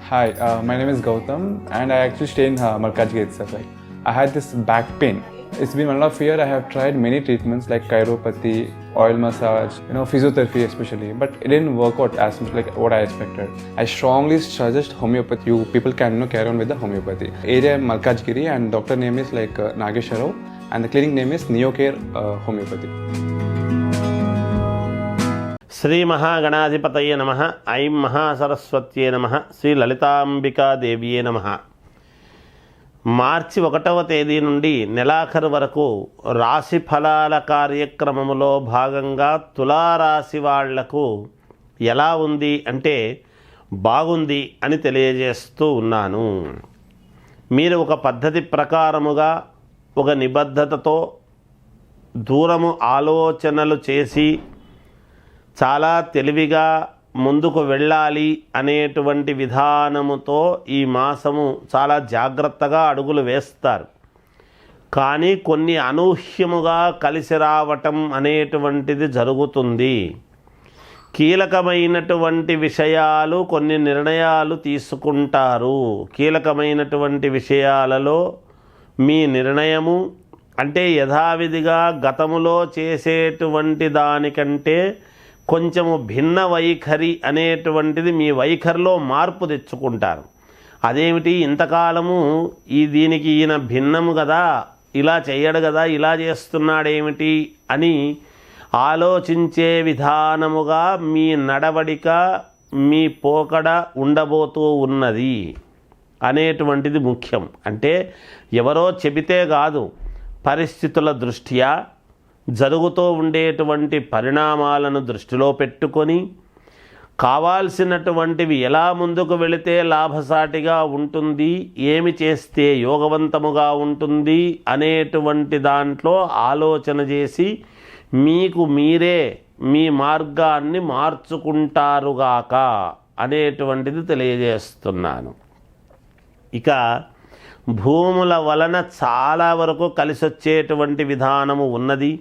Hi, my name is Gautam, and I actually stay in Markajgi itself. Like, I had this back pain. It's been 1.5 years. I have tried many treatments like chiropathy, oil massage, physiotherapy especially, but it didn't work out as much like what I expected. I strongly suggest homeopathy. You people can carry on with the homeopathy. Area Malkajgiri, and doctor name is like Nageshwar Rao, and the clinic name is Neocare Homeopathy. Shri మహాగణాధిపతయే నమః. ఐం మహాసరస్వత్యే నమః. శ్రీ లలితాంబికాదేవియే నమః. మార్చి 1వ తేదీ నుండి నెలాఖరు వరకు రాశి ఫలాల కార్యక్రమములో భాగంగా తులారాశి వాళ్లకు ఎలా ఉంది అంటే బాగుంది అని తెలియజేస్తూ ఉన్నాను. మీరు ఒక పద్ధతి ప్రకారముగా ఒక నిబద్ధతతో దూరము ఆలోచనలు చేసి చాలా తెలివిగా ముందుకు వెళ్ళాలి అనేటువంటి విధానముతో ఈ మాసము చాలా జాగ్రత్తగా అడుగులు వేస్తారు. కానీ కొన్ని అనూహ్యముగా కలిసి రావటం అనేటువంటిది జరుగుతుంది. కీలకమైనటువంటి విషయాలు కొన్ని నిర్ణయాలు తీసుకుంటారు. కీలకమైనటువంటి విషయాలలో మీ నిర్ణయము అంటే యథావిధిగా గతములో చేసేటువంటి దానికంటే కొంచెము భిన్న వైఖరి అనేటువంటిది మీ వైఖరిలో మార్పు తెచ్చుకుంటారు. అదేమిటి, ఇంతకాలము దీనికి ఈయన భిన్నము కదా, ఇలా చేయడు కదా, ఇలా చేస్తున్నాడేమిటి అని ఆలోచించే విధానముగా మీ నడవడిక మీ పోకడ ఉండబోతూ ఉన్నది అనేటువంటిది ముఖ్యం. అంటే ఎవరో చెబితే కాదు, పరిస్థితుల దృష్ట్యా జరుగుతూ ఉండేటువంటి పరిణామాలను దృష్టిలో పెట్టుకొని కావాల్సినటువంటివి ఎలా ముందుకు వెళితే లాభసాటిగా ఉంటుంది, ఏమి చేస్తే యోగవంతముగా ఉంటుంది అనేటువంటి దాంట్లో ఆలోచన చేసి మీకు మీరే మీ మార్గాన్ని మార్చుకుంటారుగాక అనేటువంటిది తెలియజేస్తున్నాను. ఇక భూముల వలన చాలా వరకు కలిసొచ్చేటువంటి విధానము ఉన్నది.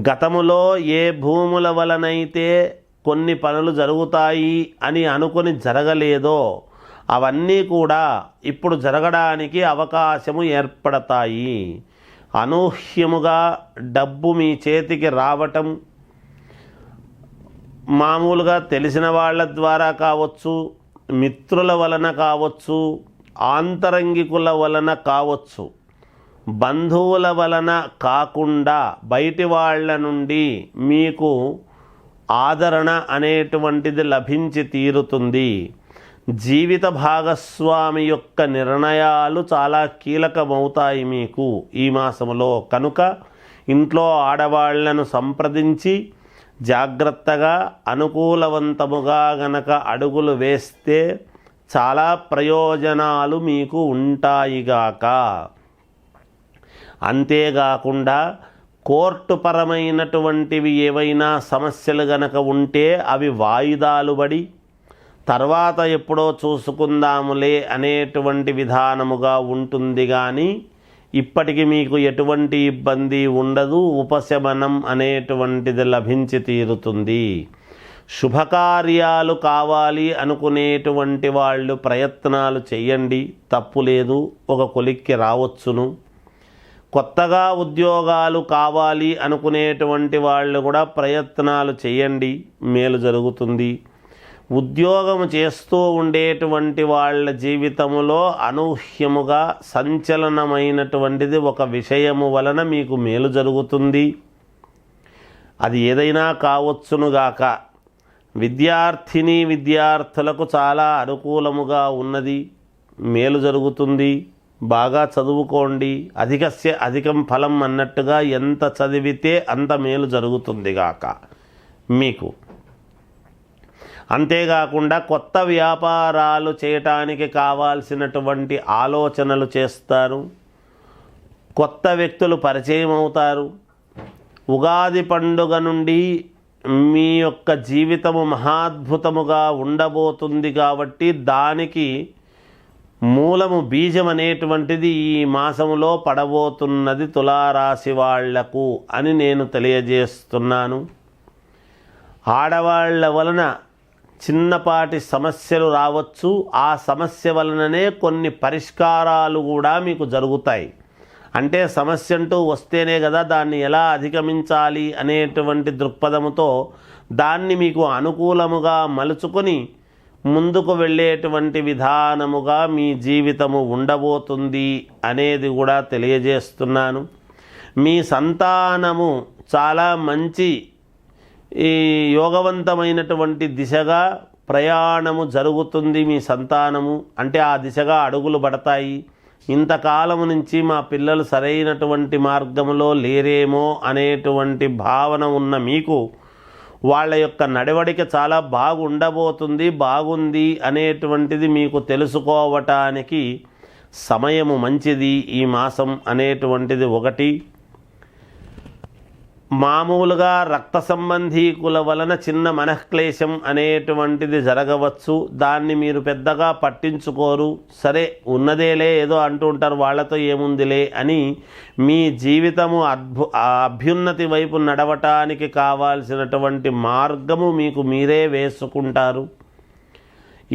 గతములో ఏ భూముల వలనైతే కొన్ని పనులు జరుగుతాయి అని అనుకొని జరగలేదో అవన్నీ కూడా ఇప్పుడు జరగడానికి అవకాశము ఏర్పడతాయి. అనూహ్యముగా డబ్బు మీ చేతికి రావటం, మామూలుగా తెలిసిన వాళ్ళ ద్వారా కావచ్చు, మిత్రుల వలన కావచ్చు, ఆంతరంగికుల వలన కావచ్చు, బంధువుల వలన కాకుండా బయటి వాళ్ళ నుండి మీకు ఆదరణ అనేటువంటిది లభించి తీరుతుంది. జీవిత భాగస్వామి యొక్క నిర్ణయాలు చాలా కీలకమవుతాయి మీకు ఈ మాసంలో. కనుక ఇంట్లో ఆడవాళ్లను సంప్రదించి జాగ్రత్తగా అనుకూలవంతముగా గనక అడుగులు వేస్తే చాలా ప్రయోజనాలు మీకు ఉంటాయిగాక. అంతేకాకుండా కోర్టు పరమైనటువంటివి ఏవైనా సమస్యలు గనక ఉంటే అవి వాయిదాలు పడి తర్వాత ఎప్పుడో చూసుకుందాములే అనేటువంటి విధానముగా ఉంటుంది. కానీ ఇప్పటికి మీకు ఎటువంటి ఇబ్బంది ఉండదు, ఉపశమనం అనేటువంటిది లభించి తీరుతుంది. శుభకార్యాలు కావాలి అనుకునేటువంటి వాళ్ళు ప్రయత్నాలు చేయండి, తప్పు లేదు, ఒక కొలిక్కి రావచ్చును. కొత్తగా ఉద్యోగాలు కావాలి అనుకునేటువంటి వాళ్ళు కూడా ప్రయత్నాలు చేయండి, మేలు జరుగుతుంది. ఉద్యోగం చేస్తూ ఉండేటువంటి వాళ్ళ జీవితంలో అనూహ్యముగా సంచలనమైనటువంటిది ఒక విషయము వలన మీకు మేలు జరుగుతుంది. అది ఏదైనా కావచ్చునుగాక. విద్యార్థులకు చాలా అనుకూలముగా ఉన్నది, మేలు జరుగుతుంది. బాగా చదువుకోండి, అధికస్య అధికం ఫలం అన్నట్టుగా ఎంత చదివితే అంత మేలు జరుగుతుంది గాక మీకు. అంతేకాకుండా కొత్త వ్యాపారాలు చేయటానికి కావాల్సినటువంటి ఆలోచనలు చేస్తారు. కొత్త వ్యక్తులు పరిచయం అవుతారు. ఉగాది పండుగ నుండి మీ యొక్క జీవితము మహాద్భుతముగా ఉండబోతుంది కాబట్టి దానికి మూలము బీజం అనేటువంటిది ఈ మాసములో పడబోతున్నది తులారాశి వాళ్లకు అని నేను తెలియజేస్తున్నాను. ఆడవాళ్ల వలన చిన్నపాటి సమస్యలు రావచ్చు. ఆ సమస్య వలననే కొన్ని పరిష్కారాలు కూడా మీకు జరుగుతాయి. అంటే సమస్య అంటూ వస్తేనే కదా దాన్ని ఎలా అధిగమించాలి అనేటువంటి దృక్పథముతో దాన్ని మీకు అనుకూలముగా మలుచుకొని ముందుకు వెళ్ళేటువంటి విధానముగా మీ జీవితము ఉండబోతుంది అనేది కూడా తెలియజేస్తున్నాను. మీ సంతానము చాలా మంచి ఈ యోగవంతమైనటువంటి దిశగా ప్రయాణము జరుగుతుంది. మీ సంతానము అంటే ఆ దిశగా అడుగులు పడతాయి. ఇంతకాలము నుంచి మా పిల్లలు సరైనటువంటి మార్గంలో లేరేమో అనేటువంటి భావన ఉన్న మీకు వాళ్ళ యొక్క నడవడిక చాలా బాగుంది అనేటువంటిది మీకు తెలుసుకోవటానికి సమయము మంచిది. ఈ మాసం అనేటువంటిది ఒకటి. మామూలుగా రక్త సంబంధీకుల వలన చిన్న మనఃక్లేశం అనేటువంటిది జరగవచ్చు. దాన్ని మీరు పెద్దగా పట్టించుకోరు. సరే ఉన్నదేలే ఏదో అంటూ ఉంటారు, వాళ్ళతో ఏముందిలే అని మీ జీవితము అభ్యున్నతి వైపు నడవటానికి కావాల్సినటువంటి మార్గము మీకు మీరే వేసుకుంటారు.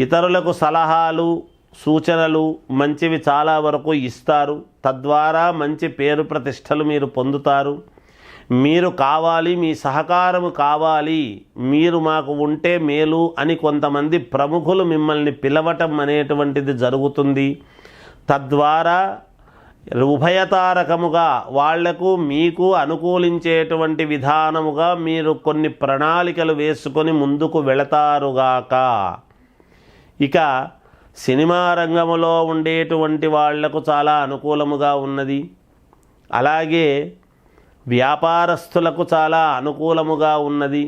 ఇతరులకు సలహాలు సూచనలు మంచివి చాలా వరకు ఇస్తారు. తద్వారా మంచి పేరు ప్రతిష్టలు మీరు పొందుతారు. మీరు కావాలి, మీ సహకారము కావాలి, మీరు మాకు ఉంటే మేలు అని కొంతమంది ప్రముఖులు మిమ్మల్ని పిలవటం అనేటువంటిది జరుగుతుంది. తద్వారా ఉభయతారకముగా వాళ్లకు మీకు అనుకూలించేటువంటి విధానముగా మీరు కొన్ని ప్రణాళికలు వేసుకొని ముందుకు వెళతారుగాక. ఇక సినిమా రంగములో ఉండేటువంటి వాళ్లకు చాలా అనుకూలముగా ఉన్నది. అలాగే వ్యాపారస్తులకు చాలా అనుకూలముగా ఉన్నది.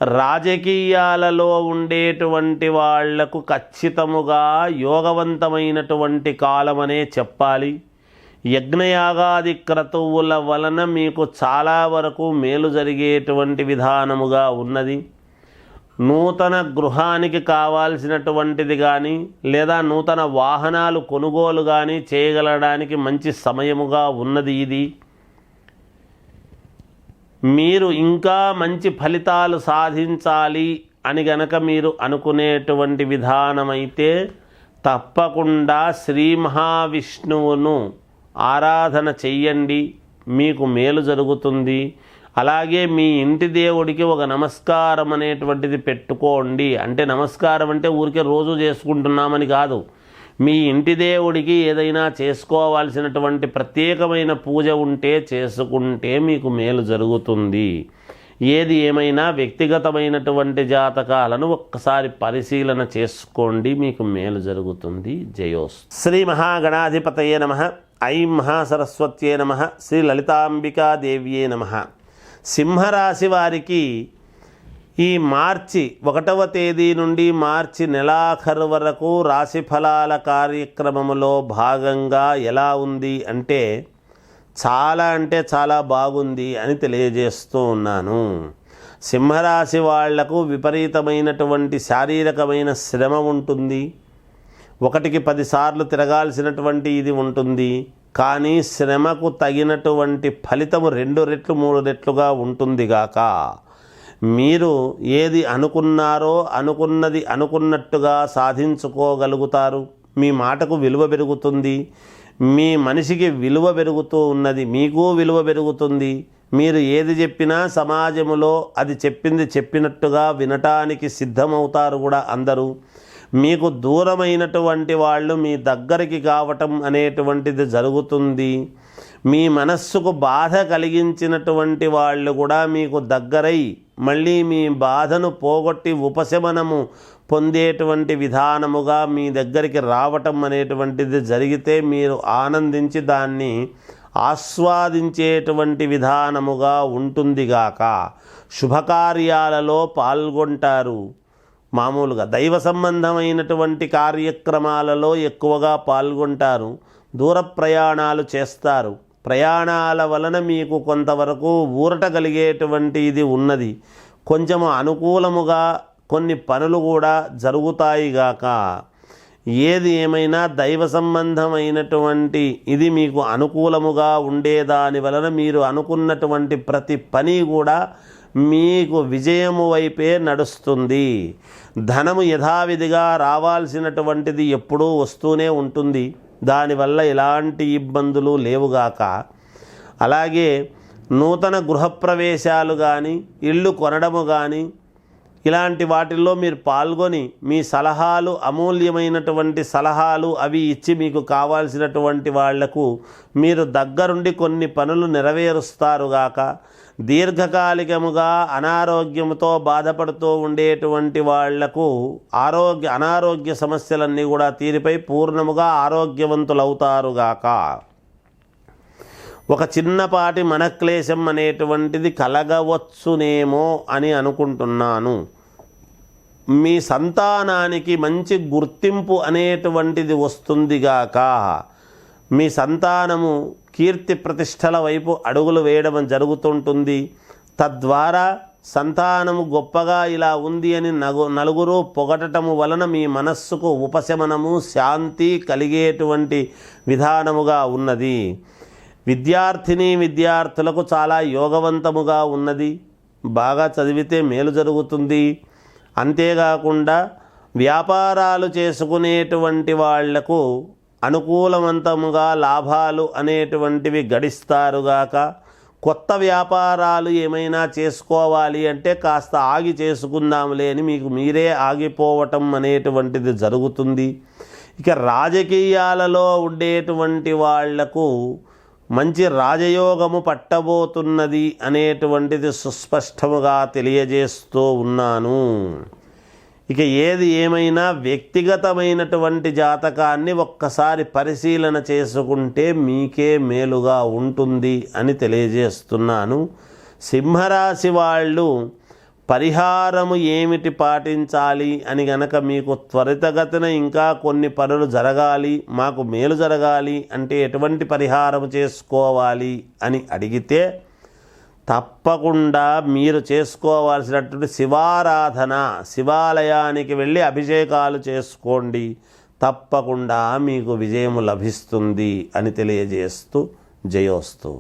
రాజకీయాలలో ఉండేటువంటి వాళ్లకు ఖచ్చితముగా యోగవంతమైనటువంటి కాలమనే చెప్పాలి. యజ్ఞయాగాది క్రతువుల వలన మీకు చాలా వరకు మేలు జరిగేటువంటి విధానముగా ఉన్నది. నూతన గృహానికి కావాల్సినటువంటిది కానీ లేదా నూతన వాహనాలు కొనుగోలు కానీ చేయగలడానికి మంచి సమయముగా ఉన్నది ఇది. మీరు ఇంకా మంచి ఫలితాలు సాధించాలి అని గనక మీరు అనుకునేటువంటి విధానమైతే తప్పకుండా శ్రీ మహావిష్ణువును ఆరాధన చెయ్యండి, మీకు మేలు జరుగుతుంది. అలాగే మీ ఇంటి దేవుడికి ఒక నమస్కారం అనేటువంటిది పెట్టుకోండి. అంటే నమస్కారం అంటే ఊరికే రోజు చేసుకుంటున్నామని కాదు. మీ ఇంటి దేవుడికి ఏదైనా చేసుకోవాల్సినటువంటి ప్రత్యేకమైన పూజ ఉంటే చేసుకుంటే మీకు మేలు జరుగుతుంది. ఏది ఏమైనా వ్యక్తిగతమైనటువంటి జాతకాలను ఒక్కసారి పరిశీలన చేసుకోండి, మీకు మేలు జరుగుతుంది. జయోస్. శ్రీ మహాగణాధిపతయే నమః. ఐం మహాసరస్వత్యే నమః. శ్రీ లలితాంబికాదేవ్యే నమః. సింహరాశి వారికి ఈ మార్చి 1వ తేదీ నుండి మార్చి నెలాఖరు వరకు రాశిఫలాల కార్యక్రమములో భాగంగా ఎలా ఉంది అంటే చాలా బాగుంది అని తెలియజేస్తూ ఉన్నాను. సింహరాశి వాళ్లకు విపరీతమైనటువంటి శారీరకమైన శ్రమ ఉంటుంది. 1కి 10 సార్లు తిరగాల్సినటువంటి ఇది ఉంటుంది. కానీ శ్రమకు తగినటువంటి ఫలితము 2 రెట్లు 3 రెట్లుగా ఉంటుంది గాక. మీరు ఏది అనుకున్నారో అనుకున్నది అనుకున్నట్టుగా సాధించుకోగలుగుతారు. మీ మాటకు విలువ పెరుగుతుంది. మీ మనిషికి విలువ పెరుగుతూ ఉన్నది, మీకు విలువ పెరుగుతుంది. మీరు ఏది చెప్పినా సమాజములో అది చెప్పింది చెప్పినట్టుగా వినటానికి సిద్ధమవుతారు కూడా అందరూ. మీకు దూరమైనటువంటి వాళ్ళు మీ దగ్గరికి కావటం అనేటువంటిది జరుగుతుంది. మీ మనస్సుకు బాధ కలిగించినటువంటి వాళ్ళు కూడా మీకు దగ్గరై మళ్ళీ మీ బాధను పోగొట్టి ఉపశమనము పొందేటువంటి విధానముగా మీ దగ్గరికి రావటం అనేటువంటిది జరిగితే మీరు ఆనందించి దాన్ని ఆస్వాదించేటువంటి విధానముగా ఉంటుందిగాక. శుభకార్యాలలో పాల్గొంటారు. మామూలుగా దైవ సంబంధమైనటువంటి కార్యక్రమాలలో ఎక్కువగా పాల్గొంటారు. దూర ప్రయాణాలు చేస్తారు. ప్రయాణాల వలన మీకు కొంతవరకు ఊరట కలిగేటువంటి ఇది ఉన్నది. కొంచెము అనుకూలముగా కొన్ని పనులు కూడా జరుగుతాయిగాక. ఏది ఏమైనా దైవ సంబంధమైనటువంటి ఇది మీకు అనుకూలముగా ఉండేదాని వలన మీరు అనుకున్నటువంటి ప్రతి పని కూడా మీకు విజయము వైపే నడుస్తుంది. ధనము యథావిధిగా రావాల్సినటువంటిది ఎప్పుడూ వస్తూనే ఉంటుంది, దానివల్ల ఎలాంటి ఇబ్బందులు లేవుగాక. అలాగే నూతన గృహప్రవేశాలు కానీ, ఇళ్ళు కొనడము కానీ, ఇలాంటి వాటిల్లో మీరు పాల్గొని మీ సలహాలు, అమూల్యమైనటువంటి సలహాలు అవి ఇచ్చి మీకు కావాల్సినటువంటి వాళ్లకు మీరు దగ్గరుండి కొన్ని పనులు నెరవేరుస్తారుగాక. దీర్ఘకాలికముగా అనారోగ్యంతో బాధపడుతూ ఉండేటువంటి వాళ్లకు అనారోగ్య సమస్యలన్నీ కూడా తీరిపై పూర్ణముగా ఆరోగ్యవంతులవుతారుగాక. ఒక చిన్నపాటి మనక్లేశం అనేటువంటిది కలగవచ్చునేమో అని అనుకుంటున్నాను. మీ సంతానానికి మంచి గుర్తింపు అనేటువంటిది వస్తుందిగాక. మీ సంతానము కీర్తి ప్రతిష్టల వైపు అడుగులు వేయడం జరుగుతుంటుంది. తద్వారా సంతానము గొప్పగా ఇలా ఉంది అని నలుగురు పొగటము వలన మీ మనస్సుకు ఉపశమనము, శాంతి కలిగేటువంటి విధానముగా ఉన్నది. విద్యార్థులకు చాలా యోగవంతముగా ఉన్నది. బాగా చదివితే మేలు జరుగుతుంది. అంతేకాకుండా వ్యాపారాలు చేసుకునేటువంటి వాళ్లకు అనుకూలవంతముగా లాభాలు అనేటువంటివి గడిస్తారుగాక. కొత్త వ్యాపారాలు ఏమైనా చేసుకోవాలి అంటే కాస్త ఆగి చేసుకుందాంలే అని మీకు మీరే ఆగిపోవటం అనేటువంటిది జరుగుతుంది. ఇక రాజకీయాలలో ఉండేటువంటి వాళ్లకు మంచి రాజయోగము పట్టబోతున్నది అనేటువంటిది సుస్పష్టముగా తెలియజేస్తూ ఉన్నాను. ఇక ఏది ఏమైనా వ్యక్తిగతమైనటువంటి జాతకాన్ని ఒక్కసారి పరిశీలన చేసుకుంటే మీకే మేలుగా ఉంటుంది అని తెలియజేస్తున్నాను. సింహరాశి వాళ్ళు పరిహారము ఏమిటి పాటించాలి అని గనక మీకు త్వరితగతిన ఇంకా కొన్ని పనులు జరగాలి, మాకు మేలు జరగాలి అంటే ఎటువంటి పరిహారం చేసుకోవాలి అని అడిగితే తప్పకుండా మీరు చేసుకోవాల్సినటువంటి శివారాధన, శివాలయానికి వెళ్ళి అభిషేకాలు చేసుకోండి. తప్పకుండా మీకు విజయము లభిస్తుంది అని తెలియజేస్తూ జయోస్తు.